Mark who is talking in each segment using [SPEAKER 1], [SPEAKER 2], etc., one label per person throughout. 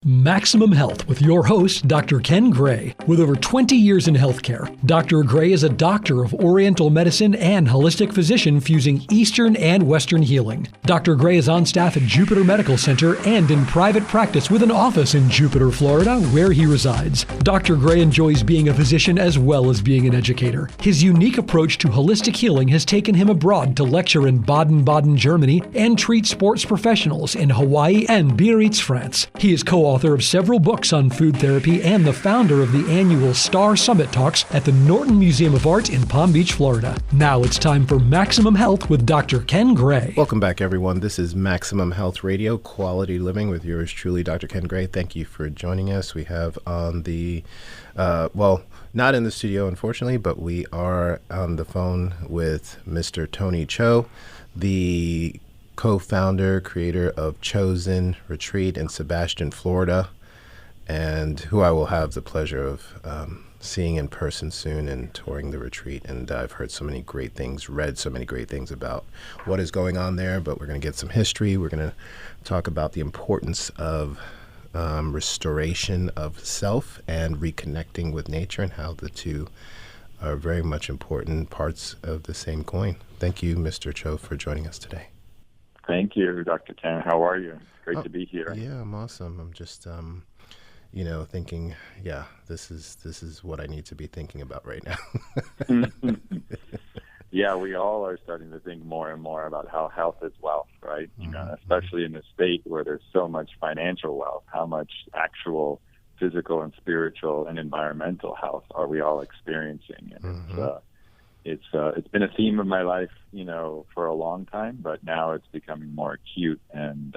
[SPEAKER 1] Maximum Health with your host, Dr. Ken Gray. With over 20 years in healthcare, Dr. Gray is a doctor of Oriental medicine and holistic physician fusing Eastern and Western healing. Dr. Gray is on staff at Jupiter Medical Center and in private practice with an office in Jupiter, Florida, where he resides. Dr. Gray enjoys being a physician as well as being an educator. His unique approach to holistic healing has taken him abroad to lecture in Baden-Baden, Germany, and treat sports professionals in Hawaii and Biarritz, France. He is co-author of several books on food therapy and the founder of the annual Star Summit Talks at the Norton Museum of Art in Palm Beach, Florida. Now it's time for Maximum Health with Dr. Ken Gray.
[SPEAKER 2] Welcome back, everyone. This is Maximum Health Radio, Quality Living with yours truly, Dr. Ken Gray. Thank you for joining us. We have on the, not in the studio, unfortunately, but we are on the phone with Mr. Tony Cho, the co-founder, creator of ChoZen Retreat in Sebastian, Florida, and who I will have the pleasure of seeing in person soon and touring the retreat. And I've heard so many great things, read so many great things about what is going on there, but we're going to get some history. We're going to talk about the importance of restoration of self and reconnecting with nature and how the two are very much important parts of the same coin. Thank you, Mr. Cho, for joining us today.
[SPEAKER 3] Thank you, Dr. Ken. How are you? It's great to be here.
[SPEAKER 2] Yeah, I'm awesome. I'm just, thinking, this is what I need to be thinking about right now.
[SPEAKER 3] Yeah, we all are starting to think more and more about how health is wealth, right? Mm-hmm. Especially in a state where there's so much financial wealth, how much actual physical and spiritual and environmental health are we all experiencing? And it's been a theme of my life, for a long time, but now it's becoming more acute and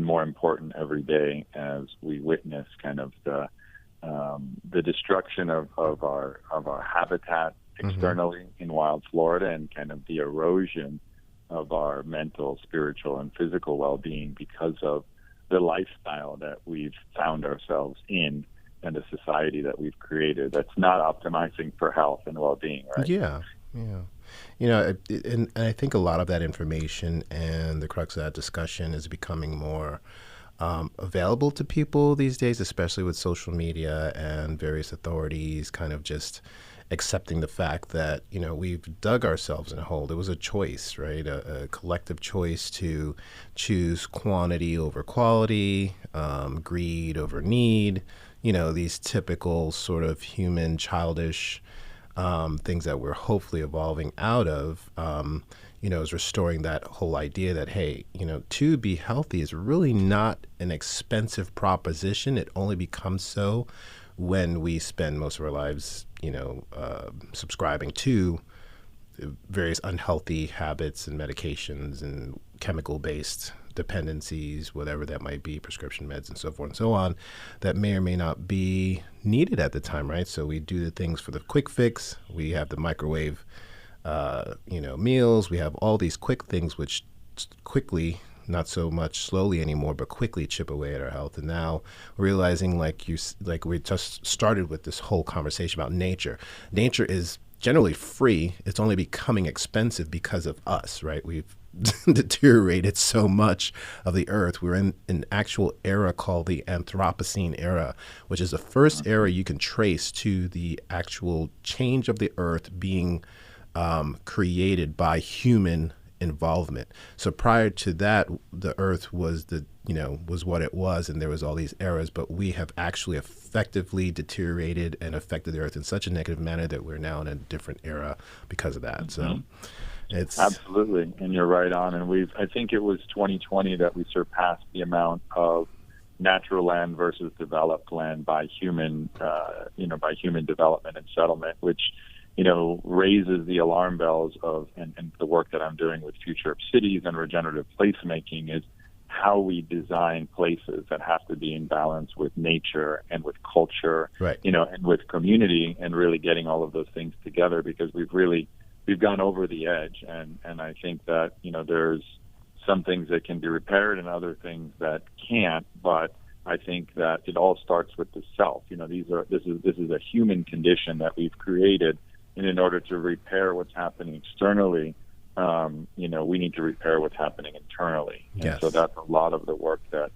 [SPEAKER 3] more important every day as we witness kind of the destruction of our habitat externally in wild Florida and kind of the erosion of our mental, spiritual, and physical well-being because of the lifestyle that we've found ourselves in and the society that we've created that's not optimizing for health and well-being, right?
[SPEAKER 2] Yeah. And I think a lot of that information and the crux of that discussion is becoming more available to people these days, especially with social media and various authorities kind of just accepting the fact that, we've dug ourselves in a hole. There was a choice, right? A collective choice to choose quantity over quality, greed over need, these typical sort of human, childish things that we're hopefully evolving out of, is restoring that whole idea that, hey, to be healthy is really not an expensive proposition. It only becomes so when we spend most of our lives, subscribing to various unhealthy habits and medications and chemical-based dependencies, whatever that might be, prescription meds and so forth and so on, that may or may not be needed at the time, right? So we do the things for the quick fix. We have the microwave, meals. We have all these quick things which quickly, not so much slowly anymore, but quickly chip away at our health. And now realizing, like we just started with this whole conversation about nature. Nature is generally free. It's only becoming expensive because of us, right? We've deteriorated so much of the earth. We're in an actual era called the Anthropocene era, which is the first era you can trace to the actual change of the earth being created by human involvement. So prior to that, the earth was was what it was, and there was all these eras, but we have actually effectively deteriorated and affected the earth in such a negative manner that we're now in a different era because of that. So it's
[SPEAKER 3] absolutely, and you're right on. And I think it was 2020 that we surpassed the amount of natural land versus developed land by human development and settlement, which raises the alarm bells of and the work that I'm doing with Future of Cities and regenerative placemaking is how we design places that have to be in balance with nature and with culture,
[SPEAKER 2] right.
[SPEAKER 3] And with community, and really getting all of those things together, because we've gone over the edge, and I think that there's some things that can be repaired and other things that can't, but I think that it all starts with the self. This is a human condition that we've created. And in order to repair what's happening externally, we need to repair what's happening internally. And
[SPEAKER 2] yes.
[SPEAKER 3] So that's a lot of the work that,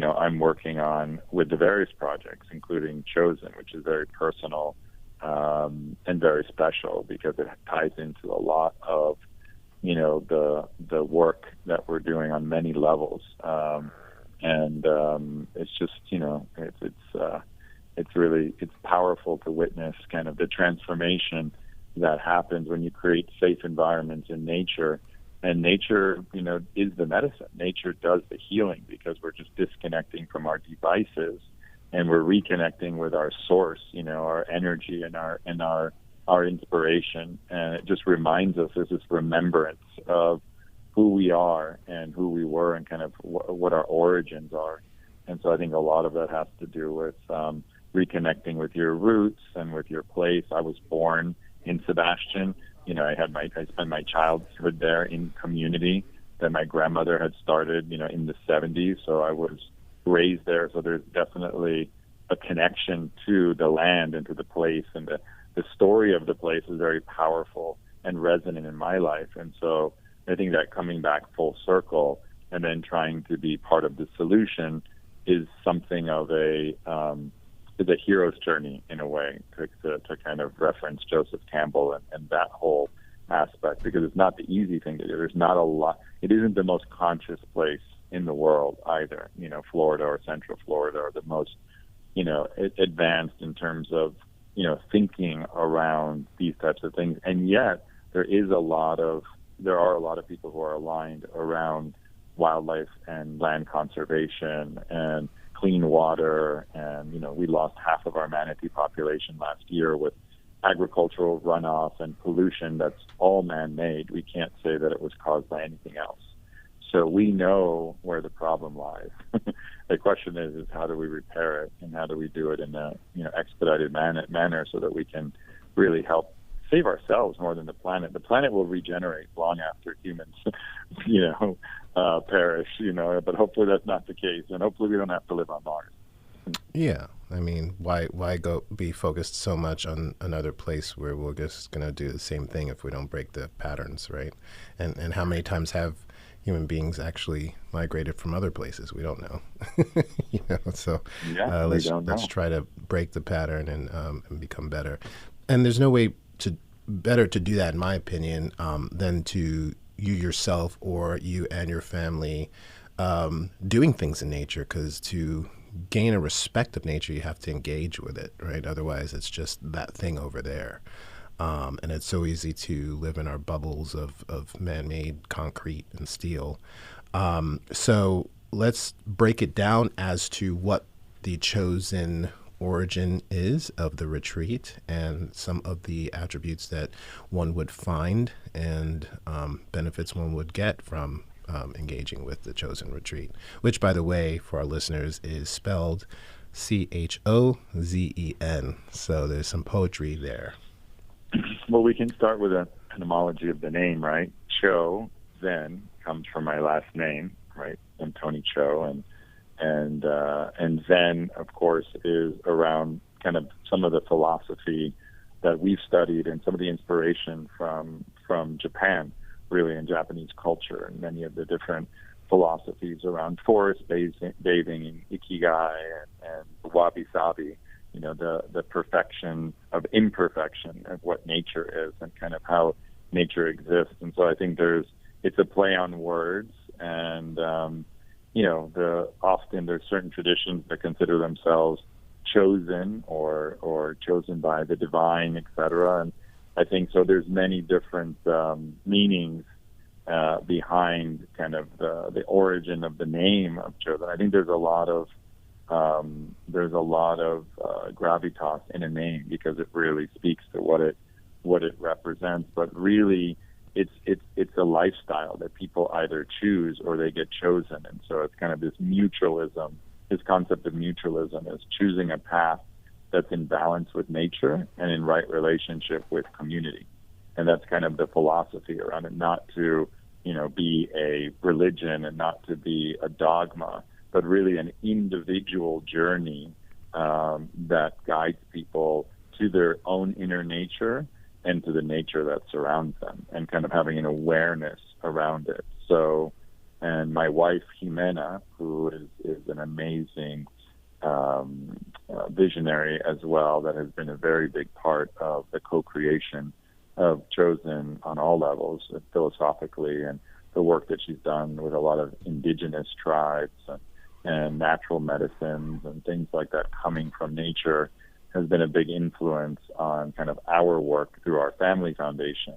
[SPEAKER 3] I'm working on with the various projects, including ChoZen, which is very personal and very special because it ties into a lot of, the work that we're doing on many levels. It's just, it's powerful to witness kind of the transformation that happens when you create safe environments in nature. And nature, is the medicine. Nature does the healing because we're just disconnecting from our devices and we're reconnecting with our source, our energy and our inspiration. And it just reminds us, there's this remembrance of who we are and who we were and kind of what our origins are. And so I think a lot of that has to do with reconnecting with your roots and with your place. I was born in Sebastian. I spent my childhood there in community that my grandmother had started, in the 70s. So I was raised there. So there's definitely a connection to the land and to the place. And the story of the place is very powerful and resonant in my life. And so I think that coming back full circle and then trying to be part of the solution is something of is a hero's journey in a way, to kind of reference Joseph Campbell and that whole aspect, because it's not the easy thing to do. There's not a lot. It isn't the most conscious place in the world either. Florida or Central Florida are the most, advanced in terms of, thinking around these types of things. And yet there are a lot of people who are aligned around wildlife and land conservation and clean water. And, we lost half of our manatee population last year with agricultural runoff and pollution that's all man-made. We can't say that it was caused by anything else. So we know where the problem lies. The question is how do we repair it, and how do we do it in a expedited manner so that we can really help save ourselves more than the planet. The planet will regenerate long after humans, perish, but hopefully that's not the case, and hopefully we don't have to live on Mars.
[SPEAKER 2] Yeah. I mean, why go be focused so much on another place where we're just going to do the same thing if we don't break the patterns, right? And how many times have human beings actually migrated from other places? We don't know. So let's try to break the pattern and become better. And there's no way better to do that, in my opinion, than to you yourself or you and your family doing things in nature, because to gain a respect of nature, you have to engage with it, right? Otherwise, it's just that thing over there. And it's so easy to live in our bubbles of man-made concrete and steel. So let's break it down as to what the ChoZen origin is of the retreat and some of the attributes that one would find and benefits one would get from engaging with the ChoZen retreat, which, by the way, for our listeners, is spelled ChoZen. So there's some poetry there.
[SPEAKER 3] Well, we can start with an etymology of the name, right? ChoZen comes from my last name, right? I'm Tony Cho, and Zen, of course, is around kind of some of the philosophy that we've studied and some of the inspiration from Japan, really, in Japanese culture, and many of the different philosophies around forest bathing and ikigai and wabi-sabi, the perfection of imperfection of what nature is and kind of how nature exists. And so I think it's a play on words, and often there's certain traditions that consider themselves chosen or chosen by the divine, etc. And I think so. There's many different meanings behind kind of the origin of the name of ChoZen. I think there's a lot of gravitas in a name because it really speaks to what it represents. But really, it's a lifestyle that people either choose or they get chosen. And so it's kind of this mutualism. This concept of mutualism is choosing a path that's in balance with nature and in right relationship with community. And that's kind of the philosophy around it, not to, be a religion and not to be a dogma, but really an individual journey that guides people to their own inner nature and to the nature that surrounds them, and kind of having an awareness around it. So And my wife, Jimena, who is an amazing visionary as well, that has been a very big part of the co-creation of ChoZen on all levels, philosophically, and the work that she's done with a lot of indigenous tribes and natural medicines and things like that coming from nature has been a big influence on kind of our work through our family foundation.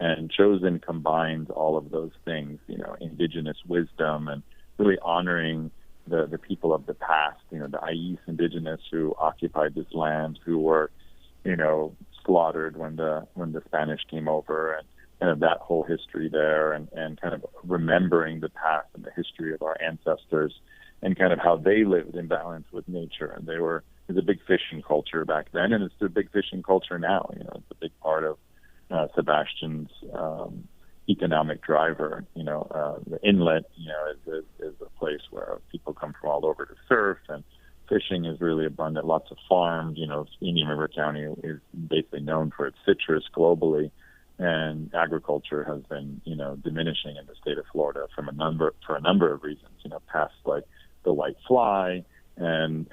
[SPEAKER 3] And ChoZen combines all of those things, indigenous wisdom and really honoring the people of the past, the Ais indigenous who occupied this land, who were, slaughtered when the Spanish came over, and kind of that whole history there, and kind of remembering the past and the history of our ancestors and kind of how they lived in balance with nature. And it was a big fishing culture back then, and it's a big fishing culture now. It's a big part of Sebastian's economic driver. The inlet, is a place where people come from all over to surf, and fishing is really abundant. Lots of farms. Indian River County is basically known for its citrus globally, and agriculture has been, diminishing in the state of Florida for a number of reasons. Pests like the white fly, and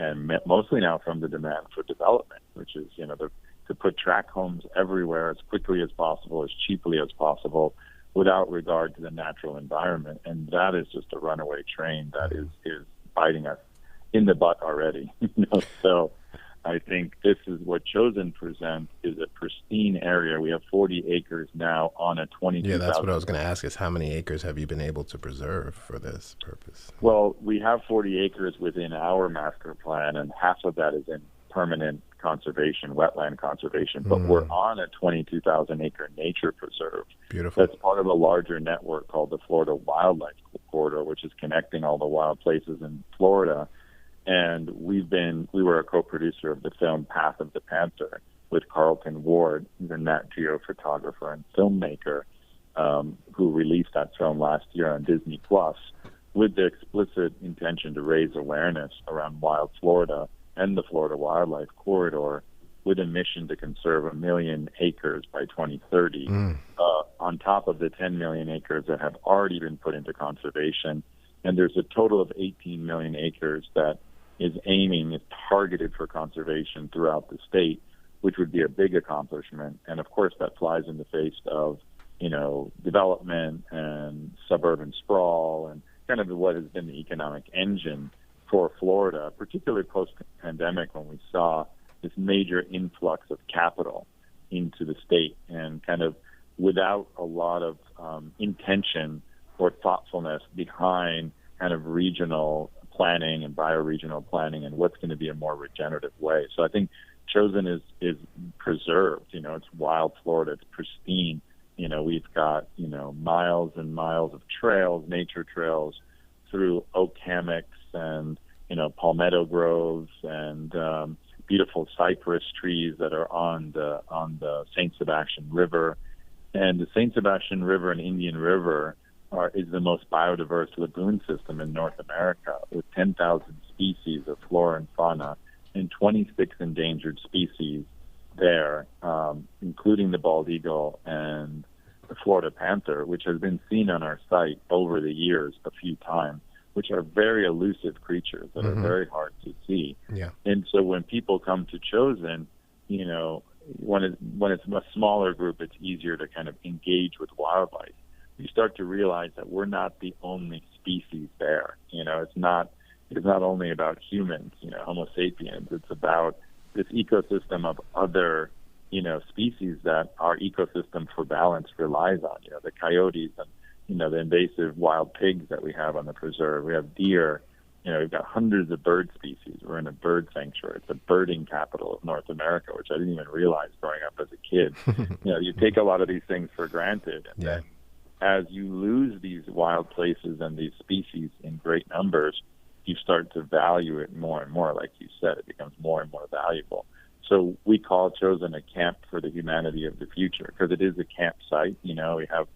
[SPEAKER 3] mostly now from the demand for development, which is, to put tract homes everywhere as quickly as possible, as cheaply as possible, without regard to the natural environment. And that is just a runaway train that is biting us in the butt already. So I think this is what ChoZen presents, is a pristine area. We have 40 acres now on a 22,000.
[SPEAKER 2] Yeah, that's what I was going to ask, is how many acres have you been able to preserve for this purpose?
[SPEAKER 3] Well, we have 40 acres within our master plan, and half of that is in permanent conservation, wetland conservation, but we're on a 22,000 acre nature preserve.
[SPEAKER 2] Beautiful.
[SPEAKER 3] That's part of a larger network called the Florida Wildlife Corridor, which is connecting all the wild places in Florida. And we were a co-producer of the film Path of the Panther with Carlton Ward, the Nat Geo photographer and filmmaker, who released that film last year on Disney Plus, with the explicit intention to raise awareness around wild Florida and the Florida Wildlife Corridor, with a mission to conserve 1 million acres by 2030, on top of the 10 million acres that have already been put into conservation. And there's a total of 18 million acres that is targeted for conservation throughout the state, which would be a big accomplishment. And of course, that flies in the face of, development and suburban sprawl, and kind of what has been the economic engine for Florida, particularly post-pandemic, when we saw this major influx of capital into the state, and kind of without a lot of intention or thoughtfulness behind kind of regional planning and bioregional planning and what's going to be a more regenerative way. So I think ChoZen is preserved. It's wild Florida. It's pristine. We've got, miles and miles of trails, nature trails, through oak hammocks and, palmetto groves and beautiful cypress trees that are on the St. Sebastian River. And the St. Sebastian River and Indian River is the most biodiverse lagoon system in North America, with 10,000 species of flora and fauna and 26 endangered species there, including the bald eagle and the Florida panther, which has been seen on our site over the years a few times, which are very elusive creatures that are very hard to see.
[SPEAKER 2] Yeah.
[SPEAKER 3] And so when people come to ChoZen, when it's a smaller group, it's easier to kind of engage with wildlife. You start to realize that we're not the only species there. It's not only about humans, Homo sapiens. It's about this ecosystem of other, species that our ecosystem for balance relies on. The coyotes and, the invasive wild pigs that we have on the preserve. We have deer. We've got hundreds of bird species. We're in a bird sanctuary. It's the birding capital of North America, which I didn't even realize growing up as a kid. You take a lot of these things for granted, and then as you lose these wild places and these species in great numbers, you start to value it more and more. Like you said, it becomes more and more valuable. So we call ChoZen a camp for the humanity of the future, because it is a campsite. We have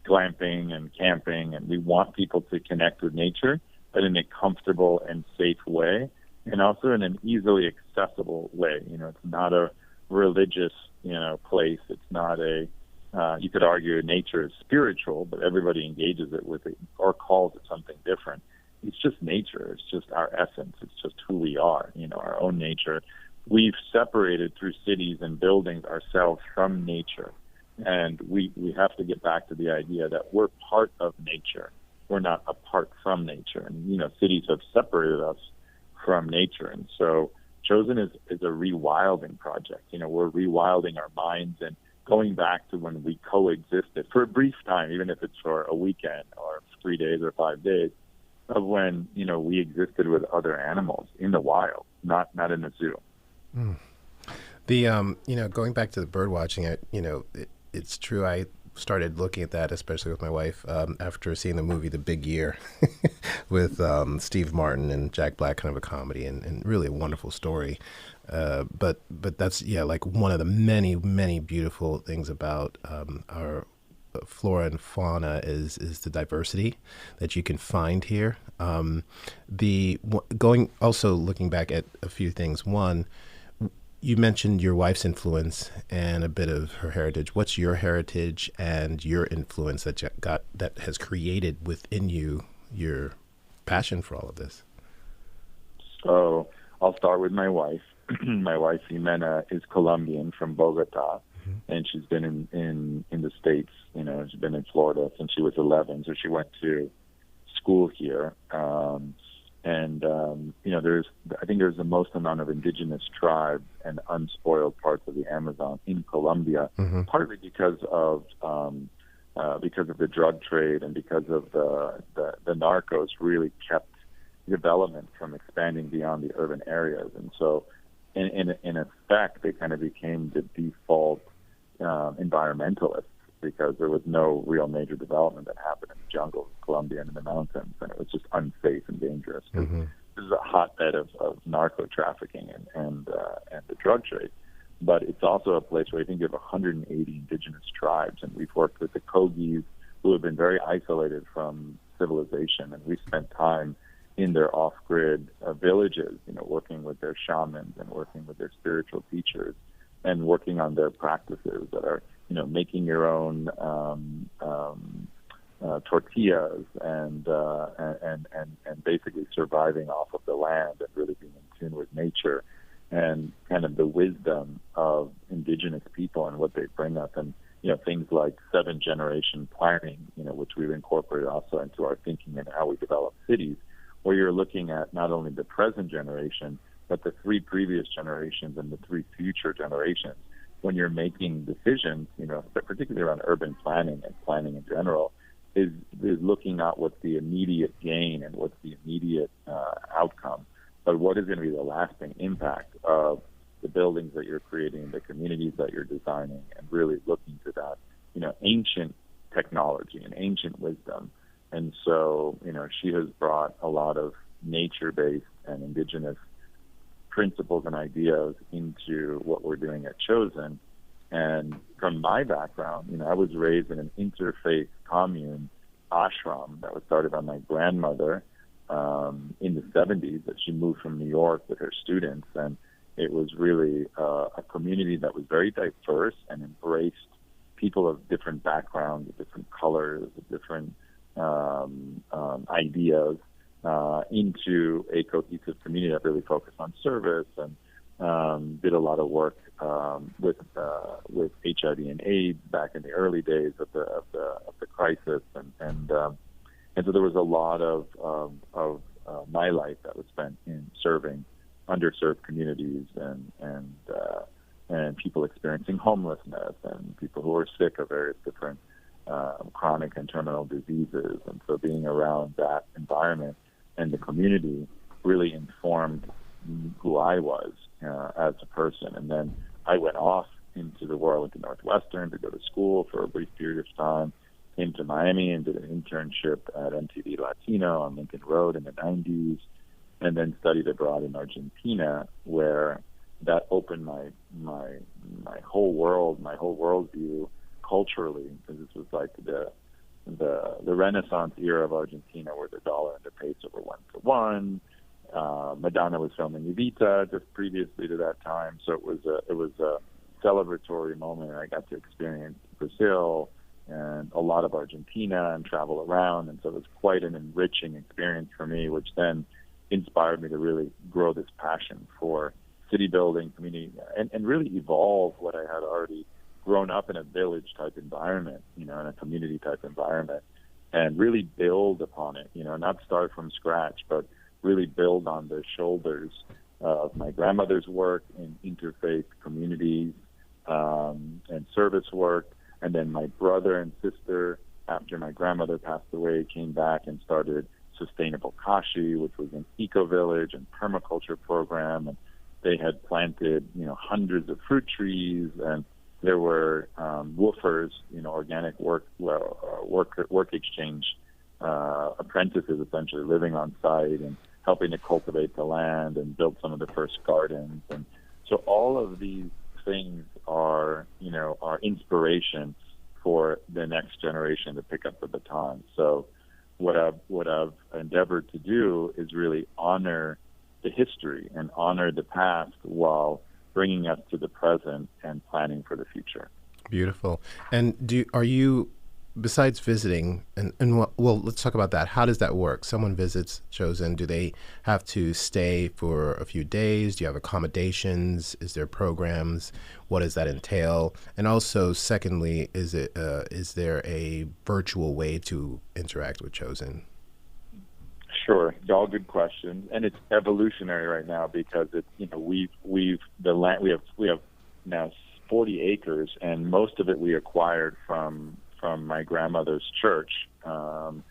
[SPEAKER 3] glamping and camping, and we want people to connect with nature, but in a comfortable and safe way, and also in an easily accessible way. It's not a religious, place. It's not a you could argue nature is spiritual, but everybody engages it with it or calls it something different. It's just nature. It's just our essence. It's just who we are, our own nature. We've separated through cities and buildings ourselves from nature. And we have to get back to the idea that we're part of nature. We're not apart from nature. And, cities have separated us from nature. And so ChoZen is a rewilding project. We're rewilding our minds and going back to when we coexisted for a brief time, even if it's for a weekend or 3 days or 5 days, of when, we existed with other animals in the wild, not in a zoo.
[SPEAKER 2] Mm. The, going back to the bird watching, it's true. I started looking at that, especially with my wife, after seeing the movie The Big Year with Steve Martin and Jack Black, kind of a comedy and really a wonderful story. But that's, like one of the many, many beautiful things about our flora and fauna is the diversity that you can find here. Looking back at a few things. One, you mentioned your wife's influence and a bit of her heritage. What's your heritage and your influence that has created within you your passion for all of this?
[SPEAKER 3] So I'll start with my wife. My wife, Jimena, is Colombian from Bogota, and she's been in the States. She's been in Florida since she was 11, so she went to school here. I think there's the most amount of indigenous tribes and unspoiled parts of the Amazon in Colombia, partly because of the drug trade and because of the narcos really kept development from expanding beyond the urban areas. And so in effect, they kind of became the default environmentalists, because there was no real major development that happened in the jungle of Colombia and in the mountains, and it was just unsafe and dangerous. This is a hotbed of narco trafficking and the drug trade. But it's also a place where I think you have 180 indigenous tribes, and we've worked with the Kogis, who have been very isolated from civilization, and we spent time in their off-grid villages, working with their shamans and working with their spiritual teachers and working on their practices that are, making your own tortillas and basically surviving off of the land and really being in tune with nature and kind of the wisdom of indigenous people and what they bring us. And, things like 7th-generation planning, which we've incorporated also into our thinking and how we develop cities, where you're looking at not only the present generation, but the 3 previous generations and the 3 future generations. When you're making decisions, particularly around urban planning and planning in general, is looking at what's the immediate gain and what's the immediate outcome, but what is going to be the lasting impact of the buildings that you're creating, the communities that you're designing, and really looking to that, ancient technology and ancient wisdom. And so, she has brought a lot of nature-based and indigenous principles and ideas into what we're doing at ChoZen. And from my background, I was raised in an interfaith commune ashram that was started by my grandmother in the 70s, that she moved from New York with her students. And it was really a community that was very diverse and embraced people of different backgrounds, different colors, different ideas into a cohesive community that really focused on service and did a lot of work with HIV and AIDS back in the early days of the crisis, and so there was a lot of my life that was spent in serving underserved communities and people experiencing homelessness and people who are sick of various different chronic and terminal diseases. And so being around that environment and the community really informed who I was as a person. And then I went off into the world, went to Northwestern to go to school for a brief period of time, came to Miami and did an internship at MTV Latino on Lincoln Road in the 90s, and then studied abroad in Argentina, where that opened my whole world, my whole worldview culturally, because this was like the Renaissance era of Argentina, where the dollar and the peso were 1-to-1. Madonna was filming Evita just previously to that time, so it was celebratory moment. I got to experience Brazil and a lot of Argentina and travel around. And so it was quite an enriching experience for me, which then inspired me to really grow this passion for city building, community, and really evolve what I had already grown up in a village type environment, in a community type environment, and really build upon it, not start from scratch, but really build on the shoulders of my grandmother's work in interfaith communities and service work. And then my brother and sister, after my grandmother passed away, came back and started Sustainable Kashi, which was an eco-village and permaculture program. And they had planted, hundreds of fruit trees, and there were woofers, organic work exchange apprentices essentially living on site and helping to cultivate the land and build some of the first gardens. And so all of these things are inspiration for the next generation to pick up the baton. So what I've endeavored to do is really honor the history and honor the past while bringing us to the present and planning for the future.
[SPEAKER 2] Beautiful. And are you, besides visiting, let's talk about that. How does that work? Someone visits ChoZen. Do they have to stay for a few days? Do you have accommodations? Is there programs? What does that entail? And also, secondly, is there a virtual way to interact with ChoZen?
[SPEAKER 3] Sure, all good questions, and it's evolutionary right now because it's we have now 40 acres, and most of it we acquired from my grandmother's church, and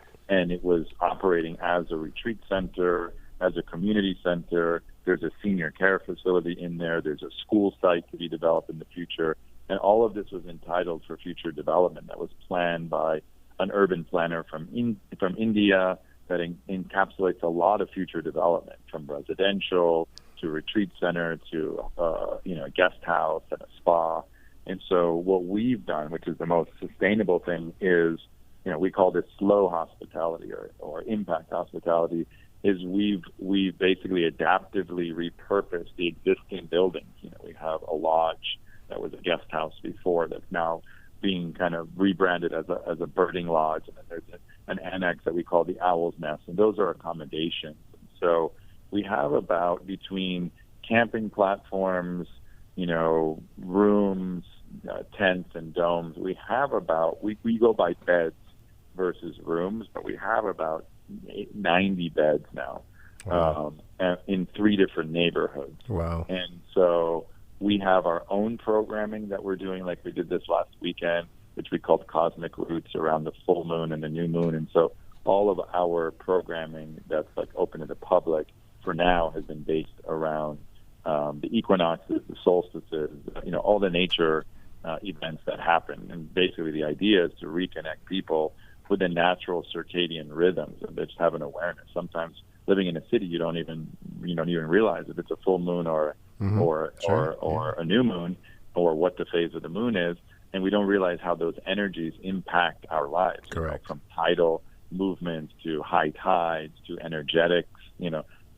[SPEAKER 3] it was operating as a retreat center, as a community center. There's a senior care facility in there. There's a school site to be developed in the future, and all of this was entitled for future development. That was planned by an urban planner from India that encapsulates a lot of future development, from residential to retreat center to a guest house and a spa. And so what we've done, which is the most sustainable thing, is we call this slow hospitality or impact hospitality. Is we've basically adaptively repurposed the existing buildings. We have a lodge that was a guest house before that's now being kind of rebranded as a birding lodge, and then there's an annex that we call the Owl's Nest, and those are accommodations. So we have about, between camping platforms, rooms, tents and domes, we have about, we go by beds versus rooms, but we have about 90 beds now. Wow. In 3 different neighborhoods.
[SPEAKER 2] Wow.
[SPEAKER 3] And so we have our own programming that we're doing, like we did this last weekend, which we called Cosmic Roots, around the full moon and the new moon. And so all of our programming that's like open to the public for now has been based around the equinoxes, the solstices, all the nature events that happen. And basically the idea is to reconnect people with the natural circadian rhythms, and they just have an awareness. Sometimes living in a city, you don't even realize if it's a full moon or a new moon, or what the phase of the moon is, and we don't realize how those energies impact our lives.
[SPEAKER 2] Correct.
[SPEAKER 3] From tidal movements to high tides to energetics,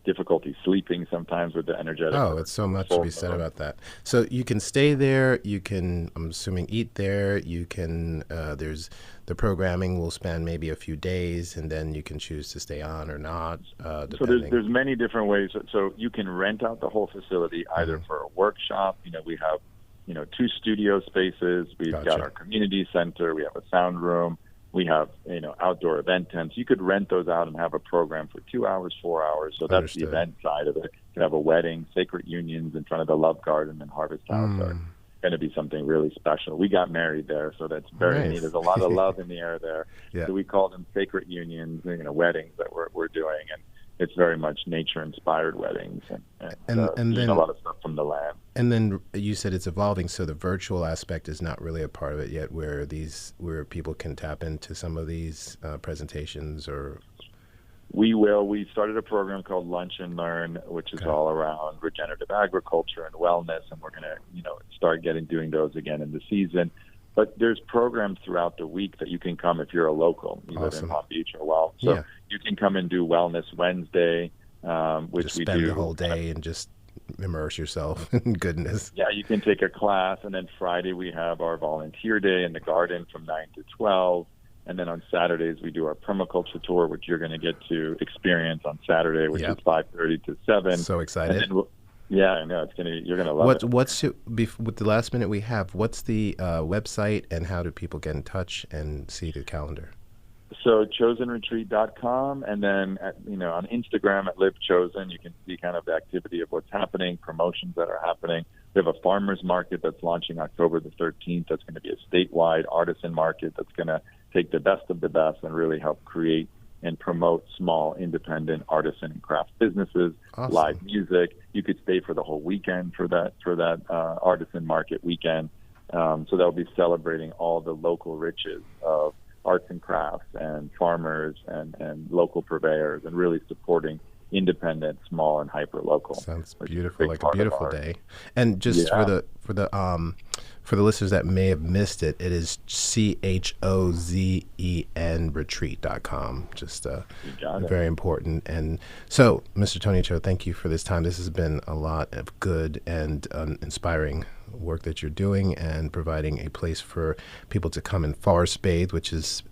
[SPEAKER 3] difficulty sleeping sometimes with the energetics.
[SPEAKER 2] Oh, it's so much to be said about that. So you can stay there, you can, I'm assuming, eat there, you can, there's the programming will span maybe a few days, and then you can choose to stay on or not, depending.
[SPEAKER 3] So there's many different ways. So you can rent out the whole facility either for a workshop. We have 2 studio spaces. We've got our community center. We have a sound room. We have outdoor event tents. You could rent those out and have a program for 2 hours, 4 hours. So that's
[SPEAKER 2] Understood.
[SPEAKER 3] the event side of it. You can have a wedding, sacred unions in front of the Love Garden and Harvest House are going to be something really special. We got married there, so that's very neat. There's a lot of love in the air there.
[SPEAKER 2] Yeah.
[SPEAKER 3] So we call them sacred unions, weddings that we're doing, and it's very much nature-inspired weddings, and then a lot of stuff from the land.
[SPEAKER 2] And then you said it's evolving, so the virtual aspect is not really a part of it yet, where people can tap into some of these presentations, or.
[SPEAKER 3] We will. We started a program called Lunch and Learn, which is all around regenerative agriculture and wellness, and we're going to, start doing those again in the season. But there's programs throughout the week that you can come if you're a local. You live in Palm Beach so you can come and do Wellness Wednesday, which
[SPEAKER 2] just
[SPEAKER 3] we
[SPEAKER 2] spend
[SPEAKER 3] do
[SPEAKER 2] the whole day and just immerse yourself in goodness.
[SPEAKER 3] Yeah, you can take a class, and then Friday we have our volunteer day in the garden from 9 to 12. And then on Saturdays we do our permaculture tour, which you're going to get to experience on Saturday, which is 5:30 to 7.
[SPEAKER 2] So excited.
[SPEAKER 3] Yeah, I know you're gonna love it.
[SPEAKER 2] With the last minute we have, what's the website and how do people get in touch and see the calendar?
[SPEAKER 3] So ChoZenRetreat.com, and then on Instagram at Live Chosen, you can see kind of the activity of what's happening, promotions that are happening. We have a farmers market that's launching October the 13th. That's going to be a statewide artisan market that's going to take the best of the best and really help create and promote small, independent artisan and craft businesses.
[SPEAKER 2] Awesome.
[SPEAKER 3] Live music. You could stay for the whole weekend for that artisan market weekend. So they'll be celebrating all the local riches of arts and crafts and farmers and local purveyors, and really supporting independent, small, and hyper local.
[SPEAKER 2] Sounds beautiful, like a beautiful day. And just for the listeners that may have missed it, it is ChoZen retreat.com. Just very important. And so, Mr. Tony Cho, thank you for this time. This has been a lot of good and inspiring work that you're doing, and providing a place for people to come and forest bathe, which is,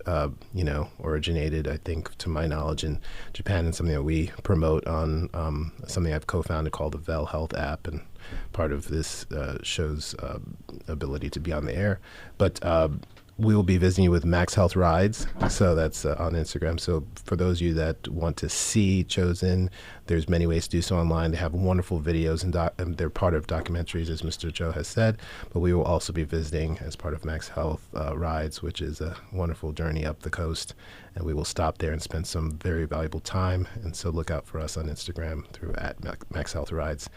[SPEAKER 2] originated, I think, to my knowledge, in Japan, and something that we promote on something I've co-founded called the Vel Health app, and part of this show's ability to be on the air. But we will be visiting you with Max Health Rides, so that's on Instagram. So for those of you that want to see ChoZen, there's many ways to do so online. They have wonderful videos, and they're part of documentaries, as Mr. Cho has said. But we will also be visiting as part of Max Health Rides, which is a wonderful journey up the coast. And we will stop there and spend some very valuable time. And so look out for us on Instagram through @Max Health Rides.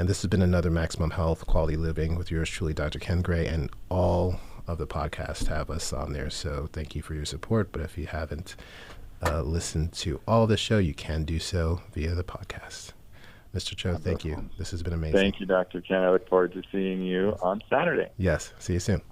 [SPEAKER 2] And this has been another Maximum Health Quality Living with yours truly, Dr. Ken Gray, and all of the podcasts have us on there. So thank you for your support. But if you haven't listened to all of the show, you can do so via the podcast. Mr. Cho, thank you. This has been amazing.
[SPEAKER 3] Thank you, Dr. Ken. I look forward to seeing you on Saturday.
[SPEAKER 2] Yes. See you soon.